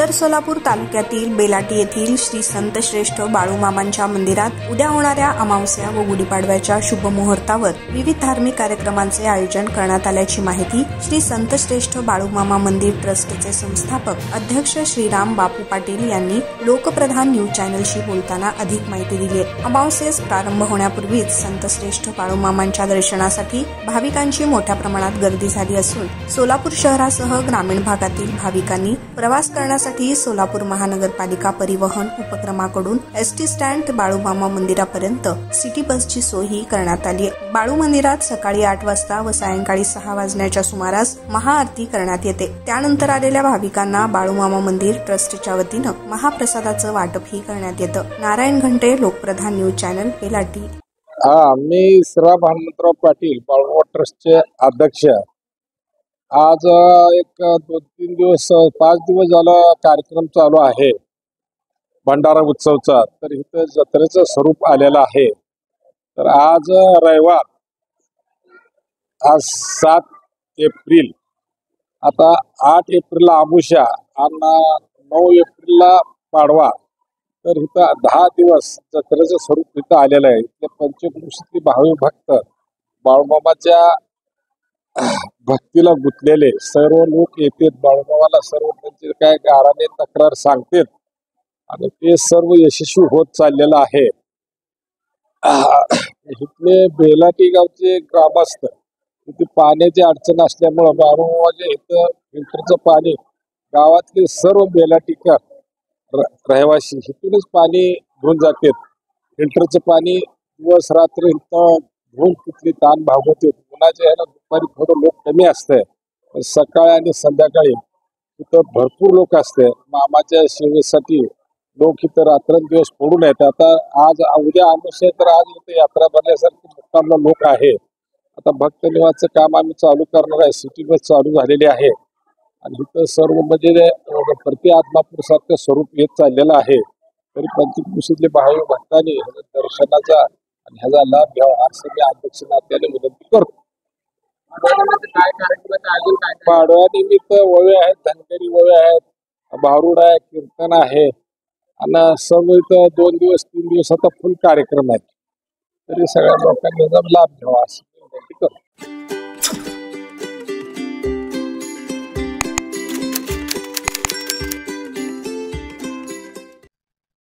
उत्तर सोलापूर तालुक्यातील बेलाटी येथील श्री संतश्रेष्ठ बाळूमामांच्या मंदिरात उद्या होणाऱ्या अमावस्या व गुढीपाडव्याच्या शुभ मुहूर्तावर विविध धार्मिक कार्यक्रमांचे आयोजन करण्यात आल्याची माहिती श्री संतश्रेष्ठ बाळूमामा मंदिर ट्रस्टचे संस्थापक अध्यक्ष श्रीराम बापू पाटील यांनी लोकप्रधान न्यूज चॅनलशी बोलताना अधिक माहिती दिली। अमावस्येस प्रारंभ होण्यापूर्वीच संतश्रेष्ठ बाळूमामांच्या दर्शनासाठी भाविकांची मोठ्या प्रमाणात गर्दी झाली असून सोलापूर शहरासह ग्रामीण भागातील भाविकांनी प्रवास करण्यासाठी सोलापूर महानगरपालिका परिवहन उपक्रमाकडून एसटी स्टँड ते बाळूमामा मंदिरापर्यंत सिटी बसची सोयही करण्यात आली आहे। बाळू मंदिरात सकाळी 8 वाजता व सायंकाळी 6 वाजण्याच्या सुमारास महाआरती करण्यात येते। त्यानंतर आलेल्या भाविकांना बाळूमामा मंदिर ट्रस्टच्या वतीनं महाप्रसादाचं वाटपही करण्यात येतं। नारायण घंटे, लोकप्रधान न्यूज चॅनल, बेलाटी। मी श्रीराम हनुमंतराव पाटील, बाळूमामा ट्रस्टचे अध्यक्ष। आज एक 2-3 दिवस 5 दिवस झाला कार्यक्रम चालू आहे भंडारा उत्सवचा। तर इथं जत्रेचं स्वरूप आलेलं आहे। तर आज रविवार, आज 7 एप्रिल, आता 8 एप्रिलला अमावस्या आणि 9 एप्रिलला पाडवा। तर इथं 10 दिवस जत्रेचं स्वरूप इथं आलेलं आहे। इथले पंचक्रोशीतले भाविक भक्त बाळूमामाच्या भक्तीला गुंतलेले सर्व लोक येतात। बाळूमामाला सर्व त्यांचे काय गाराने तक्रार सांगतात आणि ते सर्व यशस्वी होत चाललेलं आहे। इथले बेलाटी गावचे ग्रामस्थ इथे पाण्याची अडचण असल्यामुळे बाळूमामाच्या इथं फिल्टरचं पाणी गावातले सर्व बेलाटीकर रहिवासी इथूनच पाणी घेऊन जातात। फिल्टरचं पाणी दिवस रात्र इथं घेऊन तिथली ताण भागवते। उन्हाच्या ह्याला दुपारी थोडं लोक कमी असते, सकाळी आणि संध्याकाळी इथं भरपूर लोक असते। मामाच्या सेवेसाठी लोक इथं रात्रंदिवस पडून येतात। आता आज उद्या अमावस्या, तर आज इथं यात्रा भरण्यासारखी मुक्कामला लोक आहे। आता भक्त निवासचं काम आम्ही चालू करणार आहे। सिटी बस चालू झालेली आहे आणि इथं सर्व म्हणजे प्रति आत्मापूर सारखं स्वरूप येत चाललेलं आहे। तरी पंचक्रोशीतले भाविक भक्तांनी दर्शनाचा आणि ह्याचा लाभ घ्यावा असं मी अध्यक्ष नात्याने विनंती करतो। पाडव्यानिमित्त वळे आहेत, धनगरी वळे आहेत, भारुड आहे, कीर्तन आहे आणि सर्व इथं 2 दिवस 3 दिवस आता फुल कार्यक्रम आहेत। तरी सगळ्या लोकांनी याचा लाभ घ्यावा असं मी विनंती करतो।